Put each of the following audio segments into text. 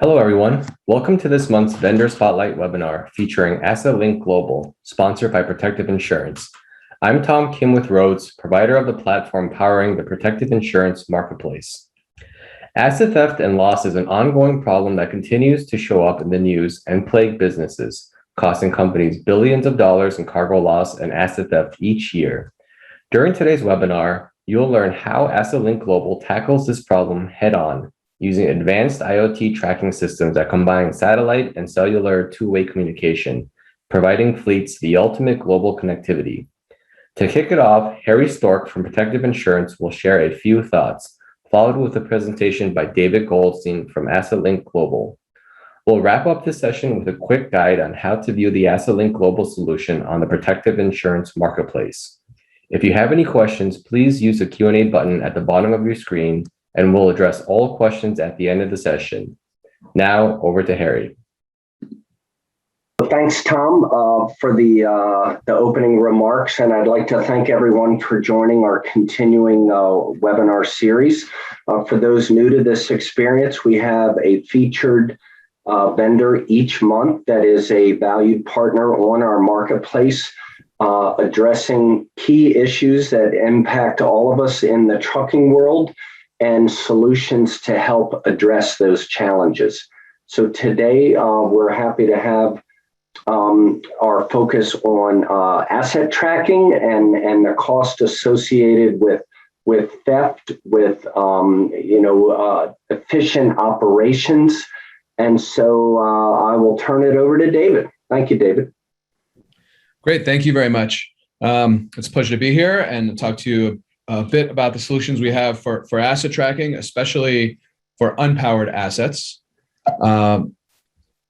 Hello, everyone. Welcome to this month's Vendor Spotlight webinar featuring Assetlink Global, sponsored by Protective Insurance. I'm Tom Kim with Roadz, provider of the platform powering the Protective Insurance marketplace. Asset theft and loss is an ongoing problem that continues to show up in the news and plague businesses, costing companies billions of dollars in cargo loss and asset theft each year. During today's webinar, you'll learn how Assetlink Global tackles this problem head-on, using advanced IoT tracking systems that combine satellite and cellular two-way communication, providing fleets the ultimate global connectivity. To kick it off, Harry Stork from Protective Insurance will share a few thoughts, followed with a presentation by David Goldstein from Assetlink Global. We'll wrap up this session with a quick guide on how to view the Assetlink Global Solution on the Protective Insurance marketplace. If you have any questions, please use the Q&A button at the bottom of your screen, and we'll address all questions at the end of the session. Now, over to Harry. Thanks, Tom, for the opening remarks, and I'd like to thank everyone for joining our continuing webinar series. For those new to this experience, we have a featured vendor each month that is a valued partner on our marketplace, addressing key issues that impact all of us in the trucking world and solutions to help address those challenges. So today, we're happy to have our focus on asset tracking and the cost associated with theft, with efficient operations. And so I will turn it over to David. Thank you, David. Great, thank you very much. It's a pleasure to be here and talk to you a bit about the solutions we have for asset tracking, especially for unpowered assets.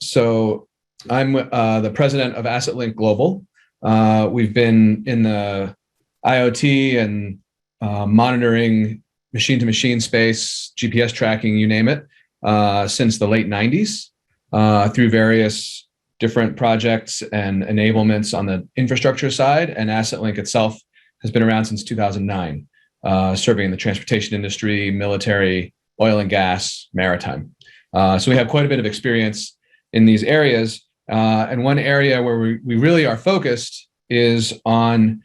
So I'm the president of Assetlink Global. We've been in the IoT and monitoring machine-to-machine space, GPS tracking, you name it, since the late 90s through various different projects and enablements on the infrastructure side. And Assetlink itself has been around since 2009, serving the transportation industry, military, oil and gas, maritime. So we have quite a bit of experience in these areas. And one area where we really are focused is on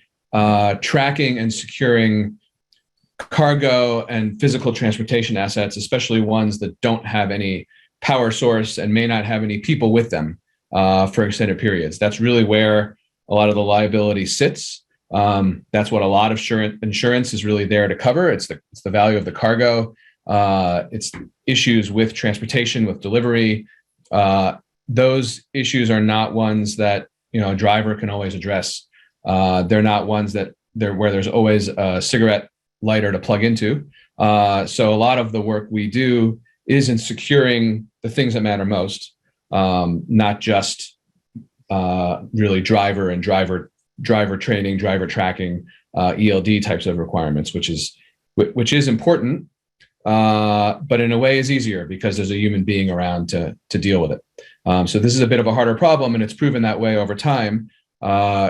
tracking and securing cargo and physical transportation assets, especially ones that don't have any power source and may not have any people with them for extended periods. That's really where a lot of the liability sits. That's what a lot of insurance is really there to cover. It's the value of the cargo. It's issues with transportation, with delivery. Those issues are not ones that a driver can always address. They're not ones where there's always a cigarette lighter to plug into. So a lot of the work we do is in securing the things that matter most, not just really driver training, driver tracking, ELD types of requirements, which is important, but in a way is easier because there's a human being around to deal with it. So this is a bit of a harder problem, and it's proven that way over time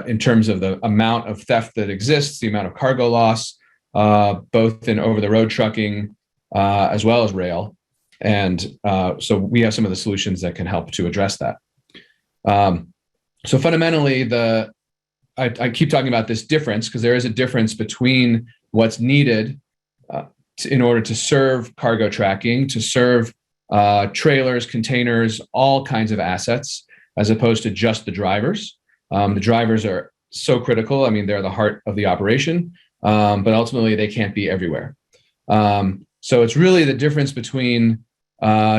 in terms of the amount of theft that exists, the amount of cargo loss, both in over-the-road trucking as well as rail. And so we have some of the solutions that can help to address that. So fundamentally, I keep talking about this difference because there is a difference between what's needed in order to serve cargo tracking, to serve trailers, containers, all kinds of assets, as opposed to just the drivers. The drivers are so critical. I mean, they're the heart of the operation, but ultimately they can't be everywhere. So it's really the difference between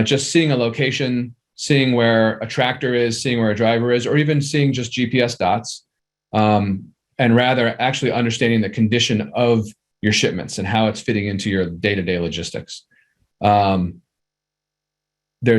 just seeing a location, seeing where a tractor is, seeing where a driver is, or even seeing just GPS dots, and rather actually understanding the condition of your shipments and how it's fitting into your day-to-day logistics. There's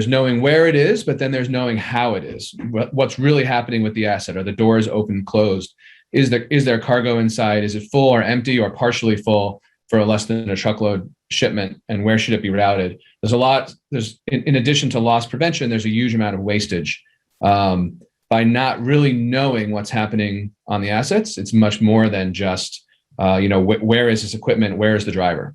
knowing where it is, but then there's knowing how it is. What's really happening with the asset? Are the doors open, closed? Is there cargo inside? Is it full or empty or partially full for a less than a truckload shipment? And where should it be routed? There's in addition to loss prevention, there's a huge amount of wastage. By not really knowing what's happening on the assets, it's much more than just, where is this equipment? Where is the driver?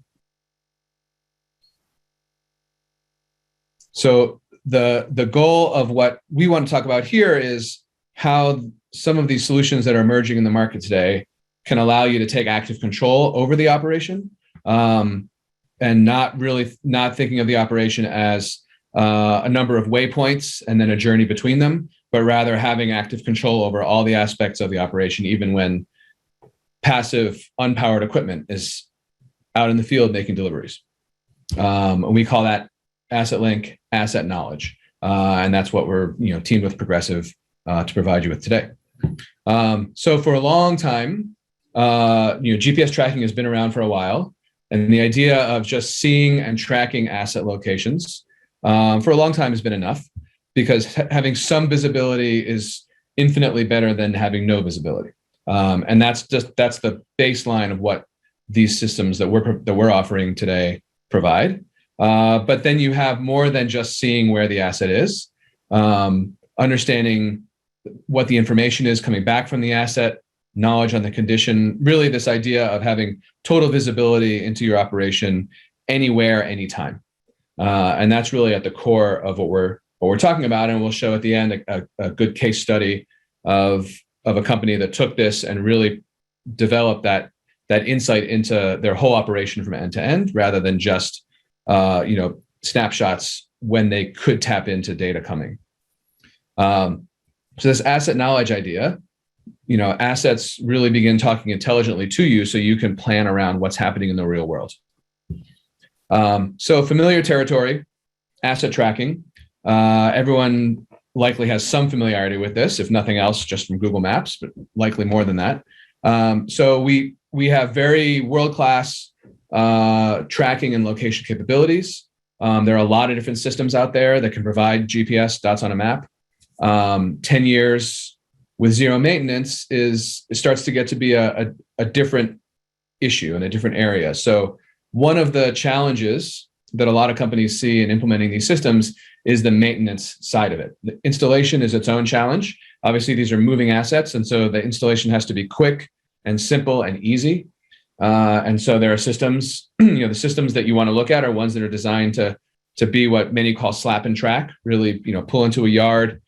So the goal of what we want to talk about here is how some of these solutions that are emerging in the market today can allow you to take active control over the operation, and not thinking of the operation as a number of waypoints and then a journey between them, but rather having active control over all the aspects of the operation, even when passive, unpowered equipment is out in the field making deliveries. We call that Assetlink Asset Knowledge, and that's what we're teamed with Progressive to provide you with today. So for a long time, GPS tracking has been around for a while, and the idea of just seeing and tracking asset locations for a long time has been enough, because having some visibility is infinitely better than having no visibility. And that's the baseline of what these systems that we're offering today provide. But then you have more than just seeing where the asset is, understanding what the information is coming back from the asset, knowledge on the condition, really this idea of having total visibility into your operation anywhere, anytime. And that's really at the core of what we're talking about. And we'll show at the end a good case study of a company that took this and really developed that insight into their whole operation from end to end, rather than just snapshots when they could tap into data coming. So this asset knowledge idea, assets really begin talking intelligently to you so you can plan around what's happening in the real world. So familiar territory, asset tracking. Everyone likely has some familiarity with this, if nothing else, just from Google Maps, but likely more than that. So we have very world-class tracking and location capabilities. There are a lot of different systems out there that can provide GPS dots on a map. 10 years with zero maintenance it starts to get to be a different issue in a different area. So one of the challenges that a lot of companies see in implementing these systems is the maintenance side of it. The installation is its own challenge. Obviously, these are moving assets, and so the installation has to be quick and simple and easy. And so there are systems, the systems that you want to look at are ones that are designed to be what many call slap and track, really, pull into a yard,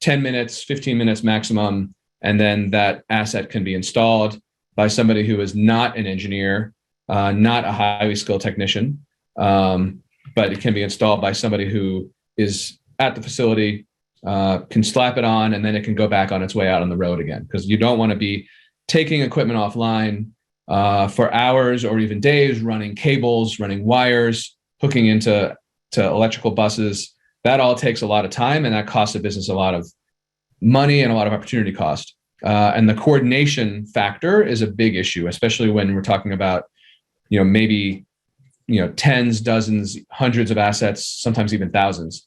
10 minutes, 15 minutes maximum, and then that asset can be installed by somebody who is not an engineer, not a highly skilled technician, but it can be installed by somebody who is at the facility, can slap it on, and then it can go back on its way out on the road again, because you don't want to be taking equipment offline for hours or even days, running cables, running wires, hooking into electrical buses. That all takes a lot of time, and that costs the business a lot of money and a lot of opportunity cost. And the coordination factor is a big issue, especially when we're talking about, maybe, tens, dozens, hundreds of assets, sometimes even thousands.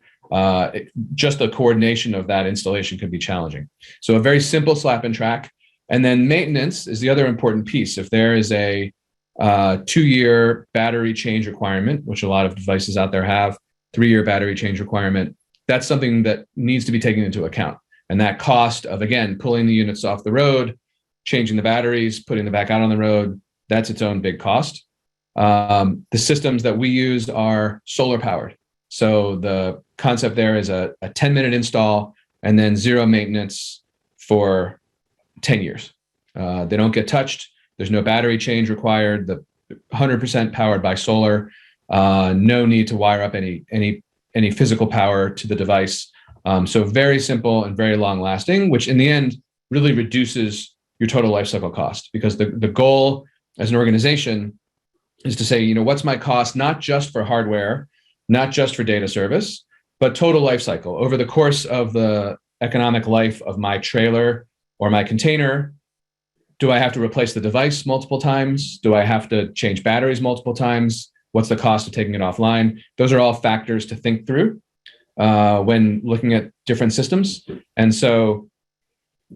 Just the coordination of that installation could be challenging. So a very simple slap and track. And then maintenance is the other important piece. If there is a 2-year battery change requirement, which a lot of devices out there have, 3-year battery change requirement, that's something that needs to be taken into account. And that cost of, again, pulling the units off the road, changing the batteries, putting them back out on the road, that's its own big cost. The systems that we use are solar powered. So the concept there is a 10-minute install and then zero maintenance for 10 years. They don't get touched. There's no battery change required. The 100% powered by solar. No need to wire up any physical power to the device. So very simple and very long lasting, which in the end really reduces your total lifecycle cost, because the goal as an organization is to say, what's my cost, not just for hardware, not just for data service, but total lifecycle over the course of the economic life of my trailer or my container. Do I have to replace the device multiple times? Do I have to change batteries multiple times? What's the cost of taking it offline? Those are all factors to think through when looking at different systems. And so,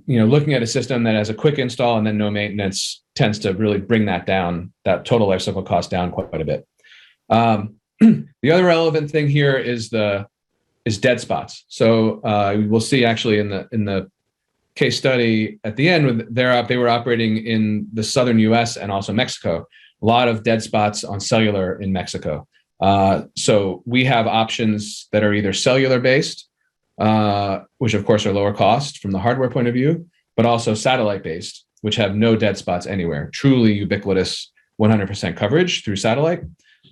looking at a system that has a quick install and then no maintenance tends to really bring that down, that total lifecycle cost down quite a bit. The other relevant thing here is dead spots. So we'll see actually in the case study at the end, they were operating in the southern US and also Mexico. A lot of dead spots on cellular in Mexico. So we have options that are either cellular based, which of course are lower cost from the hardware point of view, but also satellite based, which have no dead spots anywhere, truly ubiquitous 100% coverage through satellite.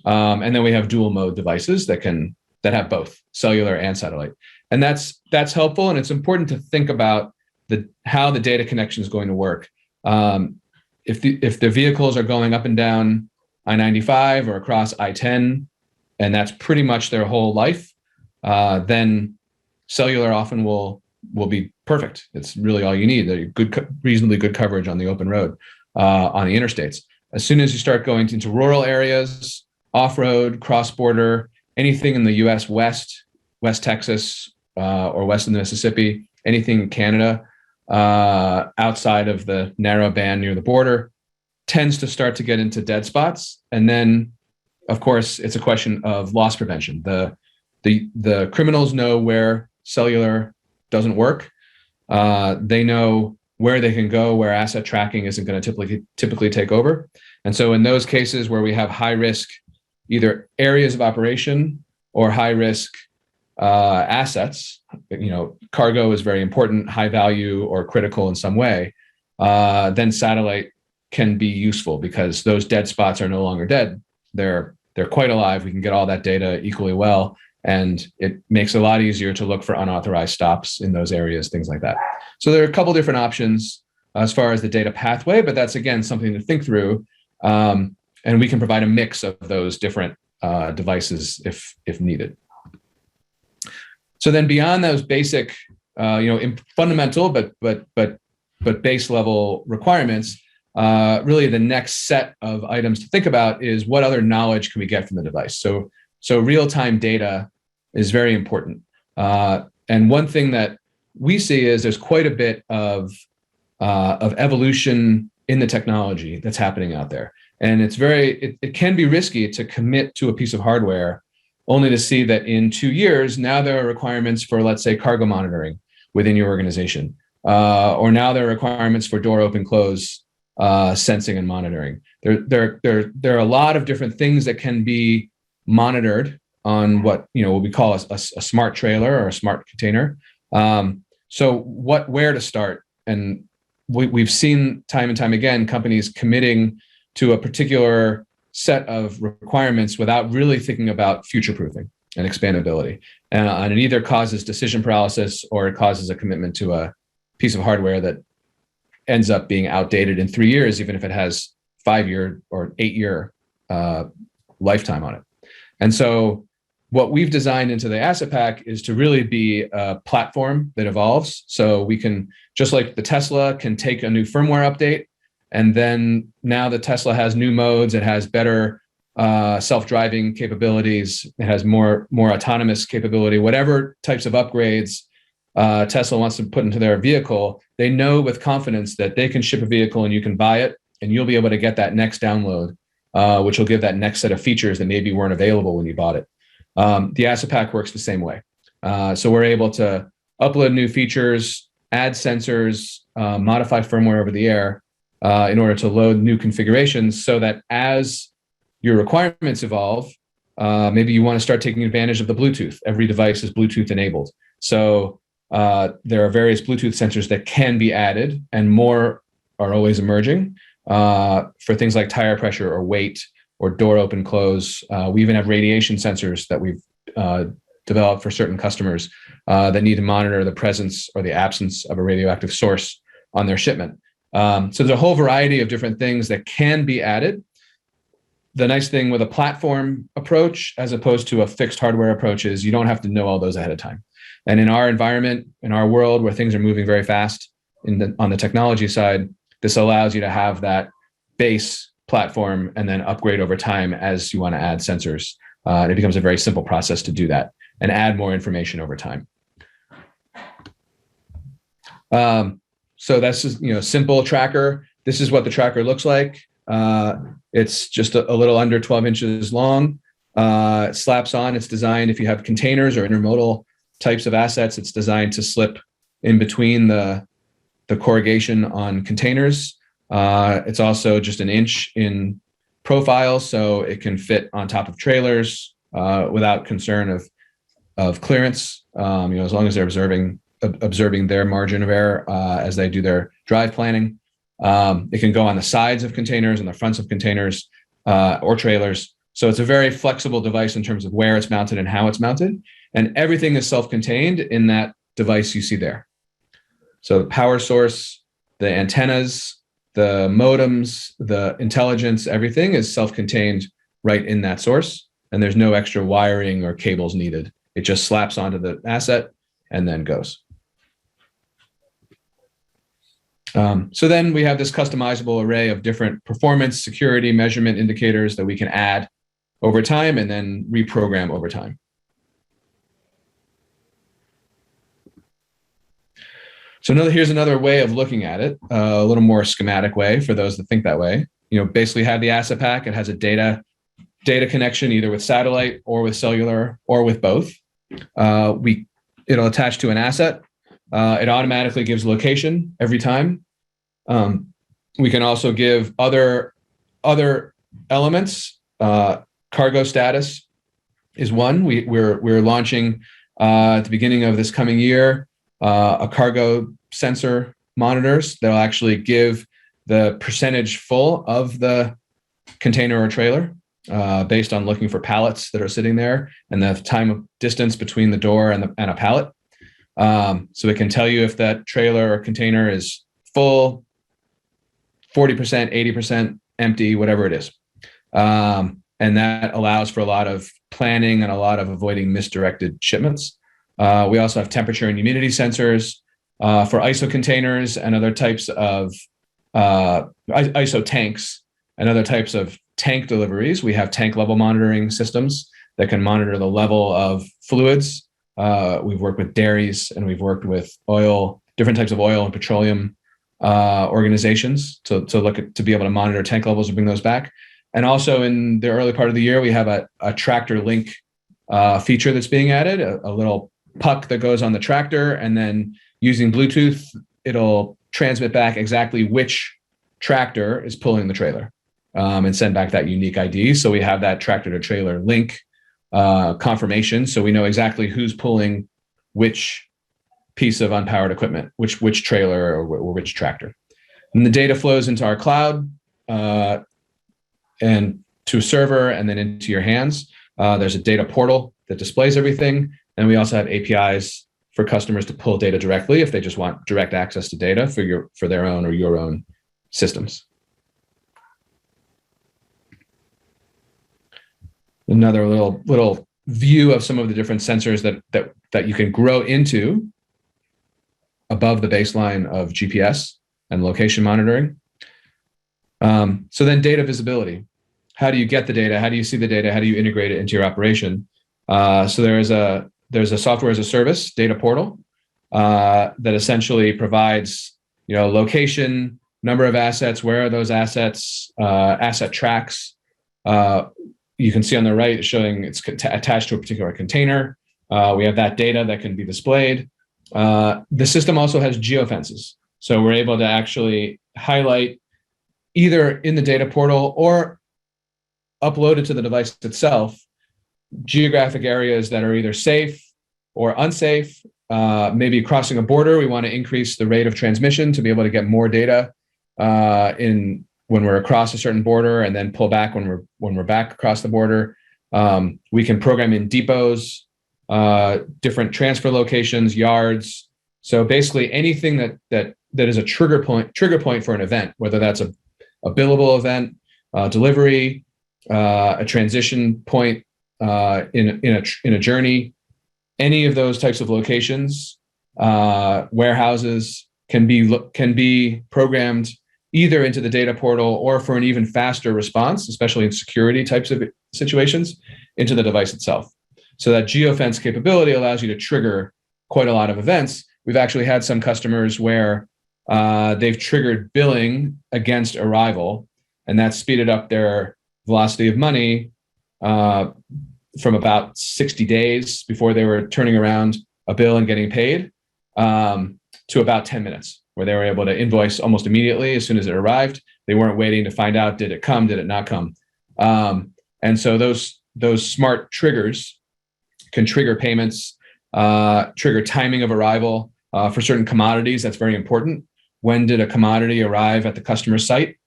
And then we have dual mode devices that have both cellular and satellite. And that's helpful. And it's important to think about how the data connection is going to work. If the vehicles are going up and down I-95 or across I-10, and that's pretty much their whole life, then cellular often will be perfect. It's really all you need. Reasonably good coverage on the open road, on the interstates. As soon as you start going into rural areas, off-road, cross-border, anything in the U.S. West Texas, or west of the Mississippi, anything in Canada, outside of the narrow band near the border, tends to start to get into dead spots. And then, of course, it's a question of loss prevention. The criminals know where cellular doesn't work. They know where they can go, where asset tracking isn't going to typically take over. And so in those cases where we have high risk, either areas of operation or high risk assets, cargo is very important, high value or critical in some way, then satellite can be useful because those dead spots are no longer dead. They're quite alive. We can get all that data equally well. And it makes it a lot easier to look for unauthorized stops in those areas, things like that. So there are a couple different options as far as the data pathway, but that's, again, something to think through. And we can provide a mix of those different devices if needed. So then beyond those basic, fundamental, but base level requirements, really the next set of items to think about is what other knowledge can we get from the device? So real-time data is very important. And one thing that we see is there's quite a bit of evolution in the technology that's happening out there. And it can be risky to commit to a piece of hardware only to see that in 2 years, now there are requirements for, let's say, cargo monitoring within your organization. Or now there are requirements for door open close sensing and monitoring. There are a lot of different things that can be monitored on what we call a smart trailer or a smart container. So where to start? And we've seen time and time again companies committing to a particular set of requirements without really thinking about future proofing and expandability. And it either causes decision paralysis or it causes a commitment to a piece of hardware that ends up being outdated in 3 years, even if it has 5-year or 8-year lifetime on it. And so what we've designed into the asset pack is to really be a platform that evolves. So we can, just like the Tesla can take a new firmware update, and then now the Tesla has new modes, it has better self-driving capabilities, it has more autonomous capability, whatever types of upgrades Tesla wants to put into their vehicle, they know with confidence that they can ship a vehicle and you can buy it and you'll be able to get that next download, which will give that next set of features that maybe weren't available when you bought it. The asset pack works the same way. So we're able to upload new features, add sensors, modify firmware over the air in order to load new configurations so that as your requirements evolve, maybe you want to start taking advantage of the Bluetooth. Every device is Bluetooth enabled. So there are various Bluetooth sensors that can be added, and more are always emerging for things like tire pressure or weight or door open close. We even have radiation sensors that we've developed for certain customers that need to monitor the presence or the absence of a radioactive source on their shipment. So there's a whole variety of different things that can be added. The nice thing with a platform approach as opposed to a fixed hardware approach is you don't have to know all those ahead of time. And in our environment, in our world where things are moving very fast on the technology side, this allows you to have that base platform and then upgrade over time as you want to add sensors. And it becomes a very simple process to do that and add more information over time. So that's just, simple tracker. This is what the tracker looks like. It's just a little under 12 inches long. It slaps on. It's designed, if you have containers or intermodal types of assets, it's designed to slip in between the corrugation on containers. It's also just an inch in profile, so it can fit on top of trailers, without concern of clearance. As long as they're observing their margin of error as they do their drive planning. It can go on the sides of containers and the fronts of containers or trailers. So it's a very flexible device in terms of where it's mounted and how it's mounted. And everything is self-contained in that device you see there. So the power source, the antennas, the modems, the intelligence, everything is self-contained right in that source. And there's no extra wiring or cables needed. It just slaps onto the asset and then goes. So then we have this customizable array of different performance, security, measurement indicators that we can add over time and then reprogram over time. So here's another way of looking at it, a little more schematic way for those that think that way. Basically have the asset pack. It has a data connection either with satellite or with cellular or with both. It'll attach to an asset. It automatically gives location every time. We can also give other elements. Cargo status is one. We're launching at the beginning of this coming year a cargo sensor monitors that'll actually give the percentage full of the container or trailer based on looking for pallets that are sitting there and the time of distance between the door and a pallet. So it can tell you if that trailer or container is full, 40%, 80%, empty, whatever it is. And that allows for a lot of planning and a lot of avoiding misdirected shipments. We also have temperature and humidity sensors for ISO containers and other types of ISO tanks and other types of tank deliveries. We have tank level monitoring systems that can monitor the level of fluids. We've worked with dairies and we've worked with different types of oil and petroleum organizations to be able to monitor tank levels and bring those back. And also in the early part of the year, we have a tractor link feature that's being added, a little puck that goes on the tractor, and then using Bluetooth, it'll transmit back exactly which tractor is pulling the trailer and send back that unique ID. So we have that tractor to trailer link confirmation. So we know exactly who's pulling which piece of unpowered equipment, which trailer or which tractor. And the data flows into our cloud and to a server and then into your hands. There's a data portal that displays everything. And we also have APIs for customers to pull data directly if they just want direct access to data for their own or your own systems. Another little view of some of the different sensors that you can grow into above the baseline of GPS and location monitoring. So then data visibility. How do you get the data? How do you see the data? How do you integrate it into your operation? So there's a software as a service data portal that essentially provides location, number of assets, where are those assets, asset tracks. You can see on the right it's showing it's attached to a particular container. We have that data that can be displayed. The system also has geofences. So we're able to actually highlight either in the data portal or uploaded to the device itself geographic areas that are either safe or unsafe. Maybe crossing a border, we want to increase the rate of transmission to be able to get more data when we're across a certain border, and then pull back when we're back across the border. We can program in depots, different transfer locations, yards. So basically anything that is a trigger point for an event, whether that's a billable event, delivery, a transition point in a journey, any of those types of locations, warehouses can be programmed either into the data portal or for an even faster response, especially in security types of situations, into the device itself. So that geofence capability allows you to trigger quite a lot of events. We've actually had some customers where they've triggered billing against arrival, and that's speeded up their velocity of money from about 60 days before they were turning around a bill and getting paid to about 10 minutes, where they were able to invoice almost immediately as soon as it arrived. They weren't waiting to find out, did it come, did it not come? And so those those smart triggers can trigger payments, trigger timing of arrival for certain commodities. That's very important. When did a commodity arrive at the customer site?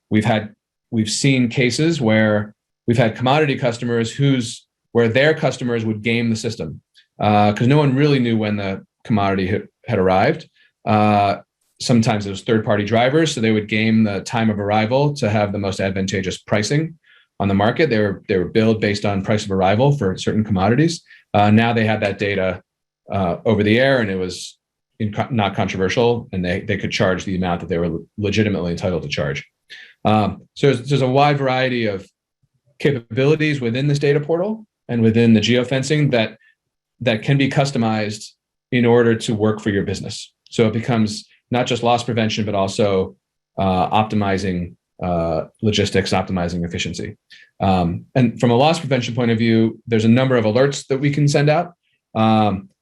We've seen cases where we've had commodity customers where their customers would game the system because no one really knew when the commodity had arrived. Sometimes it was third-party drivers, so they would game the time of arrival to have the most advantageous pricing on the market. They were billed based on price of arrival for certain commodities. Now they had that data over the air, and it was not controversial, and they could charge the amount that they were legitimately entitled to charge. So there's a wide variety of capabilities within this data portal and within the geofencing that can be customized in order to work for your business. So it becomes not just loss prevention, but also optimizing logistics, optimizing efficiency. And from a loss prevention point of view, there's a number of alerts that we can send out.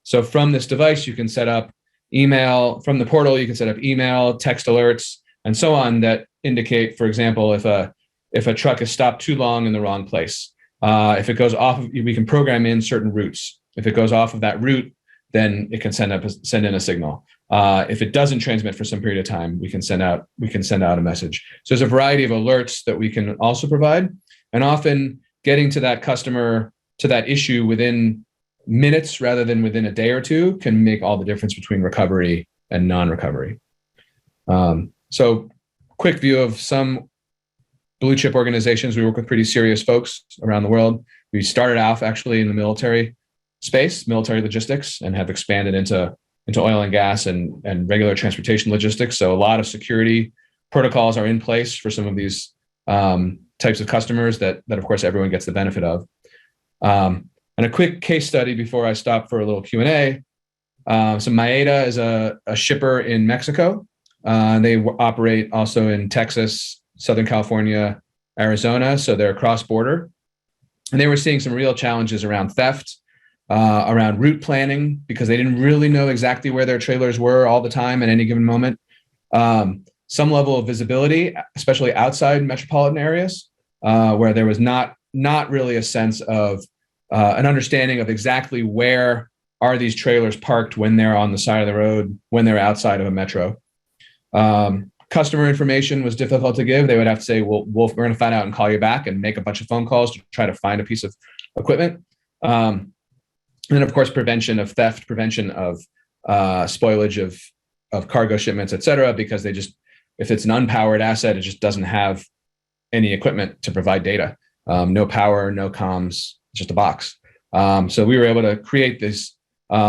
So from this device, you can set up email. From the portal, you can set up email, text alerts, and so on that indicate, for example, if a truck is stopped too long in the wrong place. If it goes off, we can program in certain routes. If it goes off of that route, then it can send in a signal. If it doesn't transmit for some period of time, we can send out a message. So there's a variety of alerts that we can also provide, and often getting to that customer, to that issue within minutes rather than within a day or two can make all the difference between recovery and non-recovery. So quick view of some blue chip organizations. We work with pretty serious folks around the world. We started off actually in the military space, military logistics, and have expanded into oil and gas and regular transportation logistics. So a lot of security protocols are in place for some of these types of customers that of course everyone gets the benefit of. And a quick case study before I stop for a little Q&A. So Maeda is a shipper in Mexico. They operate also in Texas, Southern California, Arizona. So they're cross-border. And they were seeing some real challenges around theft, around route planning, because they didn't really know exactly where their trailers were all the time at any given moment. Some level of visibility, especially outside metropolitan areas, where there was not really a sense of an understanding of exactly where are these trailers parked when they're on the side of the road, when they're outside of a metro. Customer information was difficult to give. They would have to say, well, we're going to find out and call you back, and make a bunch of phone calls to try to find a piece of equipment. And of course, prevention of theft, prevention of spoilage of cargo shipments, et cetera, because if it's an unpowered asset, it just doesn't have any equipment to provide data. No power, no comms, just a box. So we were able to create these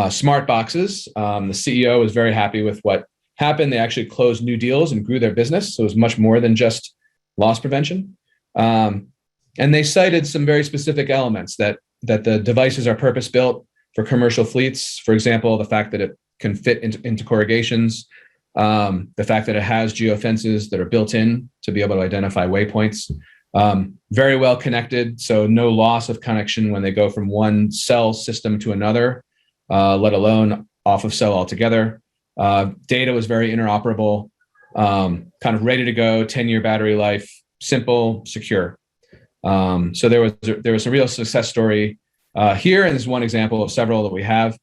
smart boxes. The CEO was very happy with what happened. They actually closed new deals and grew their business. So it was much more than just loss prevention. And they cited some very specific elements that the devices are purpose-built for commercial fleets. For example, the fact that it can fit into corrugations, the fact that it has geofences that are built in to be able to identify waypoints. Very well connected, so no loss of connection when they go from one cell system to another, let alone off of cell altogether. Data was very interoperable, kind of ready to go, 10-year battery life, simple, secure. So there was a real success story here, and this is one example of several that we have.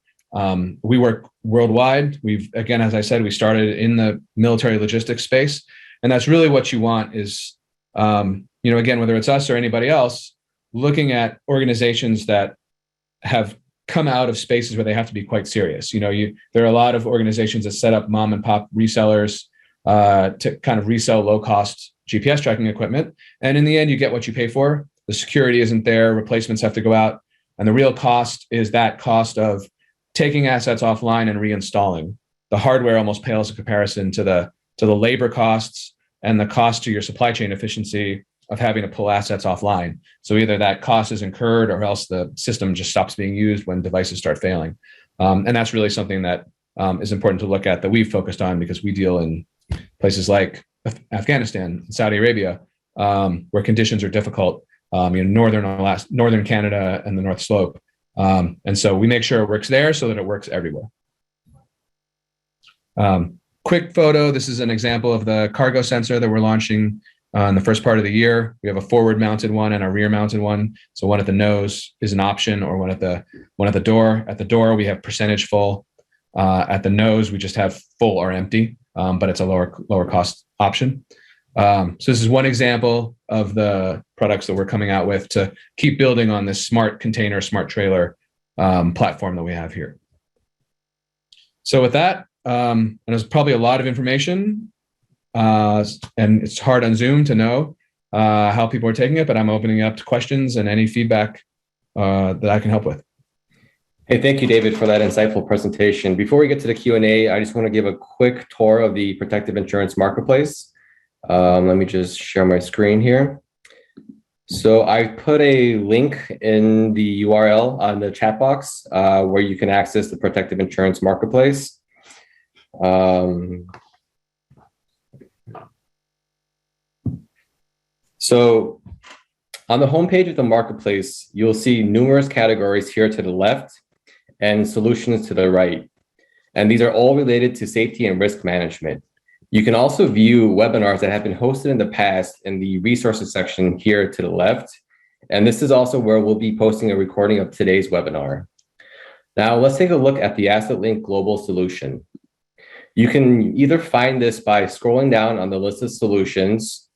We work worldwide. Again, as I said, we started in the military logistics space, and that's really what you want is, again, whether it's us or anybody else, looking at organizations that have come out of spaces where they have to be quite serious. There are a lot of organizations that set up mom and pop resellers to kind of resell low-cost GPS tracking equipment. And in the end, you get what you pay for. The security isn't there. Replacements have to go out. And the real cost is that cost of taking assets offline and reinstalling. The hardware almost pales in comparison to the labor costs and the cost to your supply chain efficiency of having to pull assets offline. So either that cost is incurred or else the system just stops being used when devices start failing. And that's really something that is important to look at, that we've focused on because we deal in places like Afghanistan, Saudi Arabia, where conditions are difficult, northern Canada and the North Slope. And so we make sure it works there so that it works everywhere. Quick photo. This is an example of the cargo sensor that we're launching in the first part of the year. We have a forward mounted one and a rear mounted one. So one at the nose is an option, or one at the door. At the door, we have percentage full. At the nose, we just have full or empty, but it's a lower cost option. So this is one example of the products that we're coming out with to keep building on this smart container, smart trailer platform that we have here. So with that, and there's probably a lot of information, and it's hard on Zoom to know how people are taking it, but I'm opening up to questions and any feedback that I can help with. Hey, thank you, David, for that insightful presentation. Before we get to the Q&A, I just want to give a quick tour of the Protective Insurance Marketplace. Let me just share my screen here. So I put a link in the URL on the chat box where you can access the Protective Insurance Marketplace. So on the homepage of the marketplace, you'll see numerous categories here to the left and solutions to the right. And these are all related to safety and risk management. You can also view webinars that have been hosted in the past in the resources section here to the left. And this is also where we'll be posting a recording of today's webinar. Now let's take a look at the Assetlink Global Solution. You can either find this by scrolling down on the list of solutions,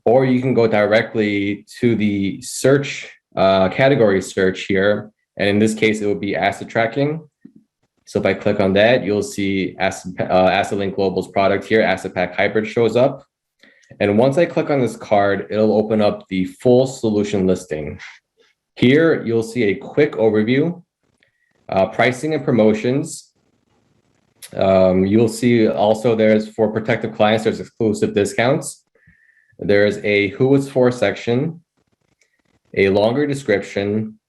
or you can go directly to the search category search here. And in this case, it would be asset tracking. So if I click on that, you'll see Assetlink Global's product here, Asset Pack Hybrid, shows up. And once I click on this card, it'll open up the full solution listing. Here, you'll see a quick overview, pricing and promotions. You'll see also there's, for protective clients, there's exclusive discounts. There's a who it's for section, a longer description,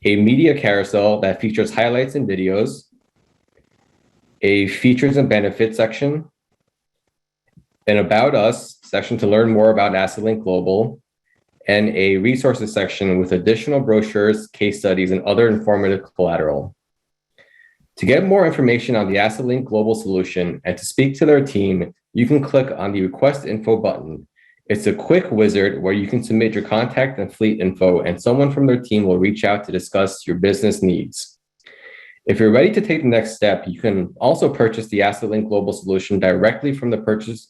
a media carousel that features highlights and videos, a features and benefits section, an about us section to learn more about Assetlink Global, and a resources section with additional brochures, case studies, and other informative collateral. To get more information on the Assetlink Global Solution and to speak to their team, you can click on the Request Info button. It's a quick wizard where you can submit your contact and fleet info, and someone from their team will reach out to discuss your business needs. If you're ready to take the next step, you can also purchase the Assetlink Global Solution directly from the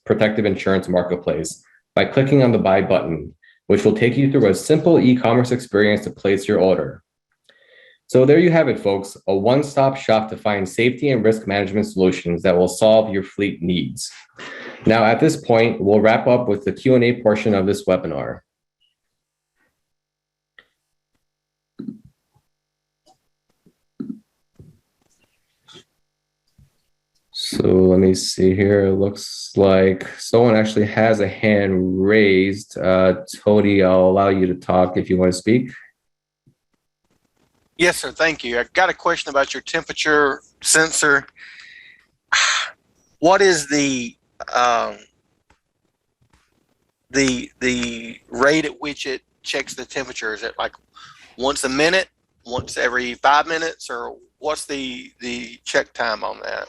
Protective Insurance Marketplace by clicking on the Buy button, which will take you through a simple e-commerce experience to place your order. So there you have it, folks, a one-stop shop to find safety and risk management solutions that will solve your fleet needs. Now, at this point, we'll wrap up with the Q&A portion of this webinar. So let me see here. It looks like someone actually has a hand raised. Tony, I'll allow you to talk if you want to speak. Yes, sir. Thank you. I got a question about your temperature sensor. What is the rate at which it checks the temperature? Is it like once a minute, once every 5 minutes, or what's the check time on that?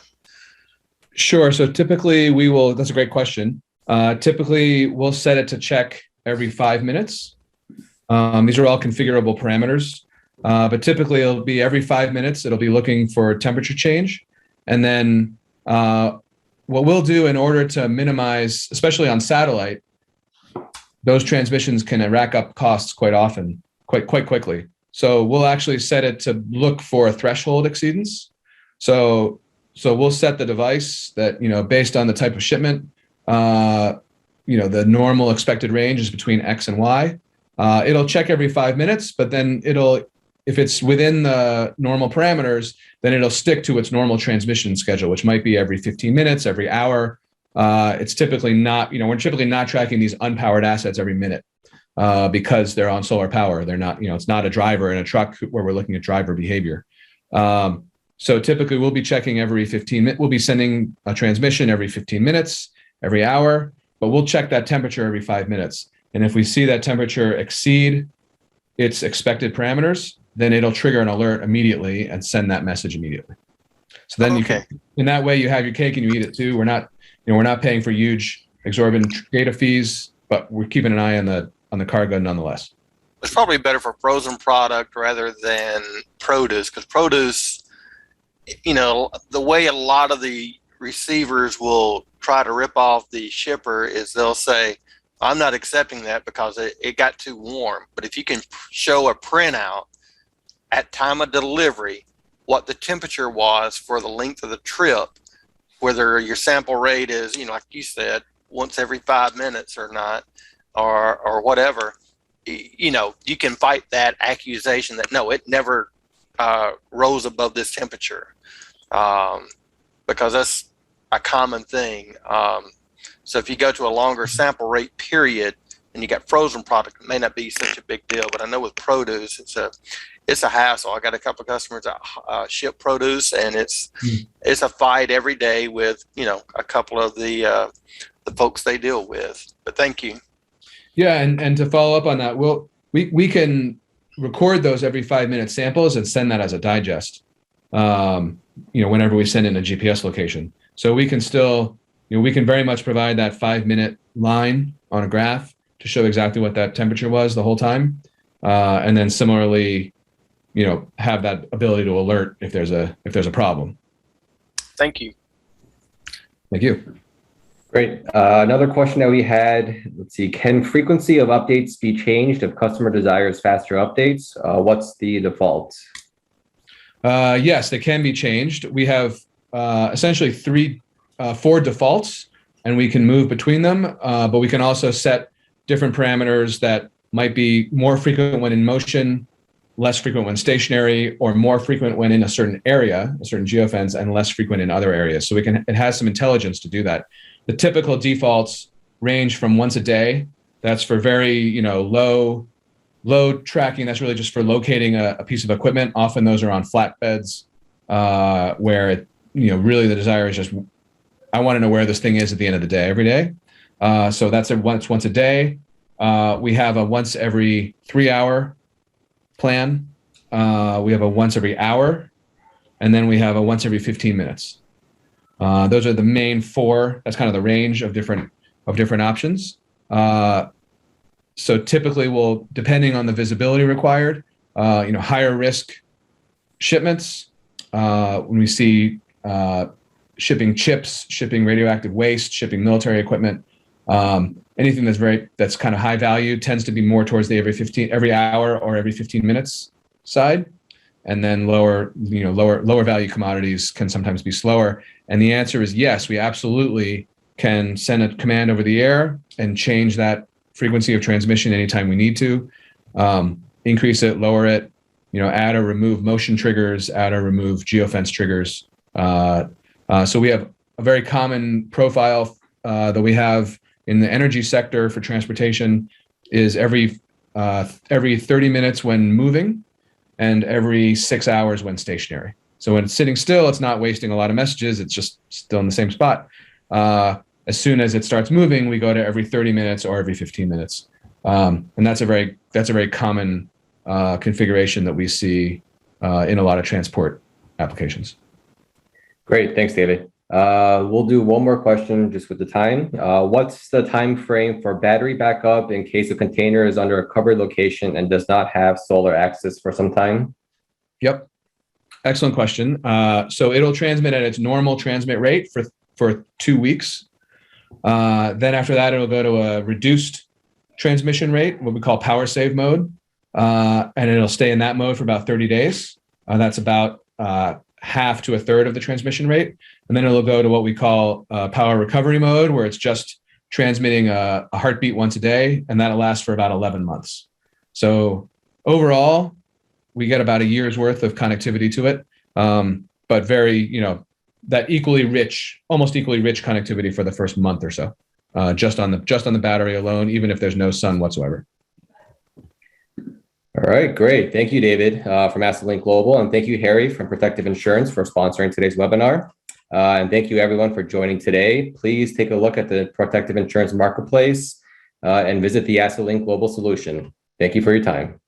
Sure. So typically we will, that's a great question. Typically we'll set it to check every 5 minutes. These are all configurable parameters, but typically it'll be every 5 minutes. It'll be looking for temperature change. And then what we'll do in order to minimize, especially on satellite, those transmissions can rack up costs quite often, quite quickly. So we'll actually set it to look for a threshold exceedance. So we'll set the device that, based on the type of shipment, the normal expected range is between X and Y. It'll check every 5 minutes, but then if it's within the normal parameters, then it'll stick to its normal transmission schedule, which might be every 15 minutes, every hour. It's typically not, we're typically not tracking these unpowered assets every minute because they're on solar power. They're not, it's not a driver in a truck where we're looking at driver behavior. So typically we'll be checking every 15 minutes. We'll be sending a transmission every 15 minutes, every hour, but we'll check that temperature every 5 minutes. And if we see that temperature exceed its expected parameters, then it'll trigger an alert immediately and send that message immediately. So then you can, in that way you have your cake and you eat it too. We're not paying for huge exorbitant data fees, but we're keeping an eye on the cargo nonetheless. It's probably better for frozen product rather than produce, because produce, the way a lot of the receivers will try to rip off the shipper is they'll say, I'm not accepting that because it got too warm. But if you can show a printout at time of delivery, what the temperature was for the length of the trip, whether your sample rate is, like you said, once every 5 minutes or not, or whatever, you can fight that accusation that no, it never rose above this temperature, because that's a common thing. So if you go to a longer sample rate period and you got frozen product, it may not be such a big deal. But I know with produce, it's a hassle. I got a couple of customers that ship produce, and it's a fight every day with a couple of the folks they deal with. But thank you. Yeah, and to follow up on that, we can record those every 5-minute samples and send that as a digest. Whenever we send in a GPS location, so we can still, we can very much provide that 5-minute line on a graph to show exactly what that temperature was the whole time, and then similarly, have that ability to alert if there's a problem. Thank you. Thank you. Great. Another question that we had, let's see, can frequency of updates be changed if customer desires faster updates? What's the default? Yes, they can be changed. We have essentially 4 defaults, and we can move between them, but we can also set different parameters that might be more frequent when in motion, less frequent when stationary, or more frequent when in a certain area, a certain geofence, and less frequent in other areas. So it has some intelligence to do that. The typical defaults range from once a day. That's for very, low tracking. That's really just for locating a piece of equipment. Often those are on flatbeds, where really the desire is just, I want to know where this thing is at the end of the day, every day. So that's once a day. We have a once every 3-hour plan. We have a once every hour, and then we have a once every 15 minutes. Those are the main 4. That's kind of the range of different options. So typically we'll, depending on the visibility required, higher risk shipments, when we see shipping chips, shipping radioactive waste, shipping military equipment, anything that's kind of high value tends to be more towards the every hour or every 15 minutes side. And then lower value commodities can sometimes be slower. And the answer is yes, we absolutely can send a command over the air and change that frequency of transmission anytime we need to, increase it, lower it, add or remove motion triggers, add or remove geofence triggers. So we have a very common profile that we have in the energy sector for transportation is every 30 minutes when moving, and every 6 hours when stationary. So when it's sitting still, it's not wasting a lot of messages. It's just still in the same spot. As soon as it starts moving, we go to every 30 minutes or every 15 minutes. And that's a very common configuration that we see in a lot of transport applications. Great. Thanks, David. We'll do one more question just with the time. What's the time frame for battery backup in case a container is under a covered location and does not have solar access for some time? Yep. Excellent question. So it'll transmit at its normal transmit rate for 2 weeks. Then after that, it'll go to a reduced transmission rate, what we call power save mode. And it'll stay in that mode for about 30 days. That's about half to a third of the transmission rate. And then it'll go to what we call power recovery mode, where it's just transmitting a heartbeat once a day, and that'll last for about 11 months. So overall, we get about a year's worth of connectivity to it, but very, that almost equally rich connectivity for the first month or so, just on the battery alone, even if there's no sun whatsoever. All right, great. Thank you, David, from Assetlink Global, and thank you, Harry, from Protective Insurance, for sponsoring today's webinar. And thank you, everyone, for joining today. Please take a look at the Protective Insurance Marketplace and visit the Assetlink Global Solution. Thank you for your time.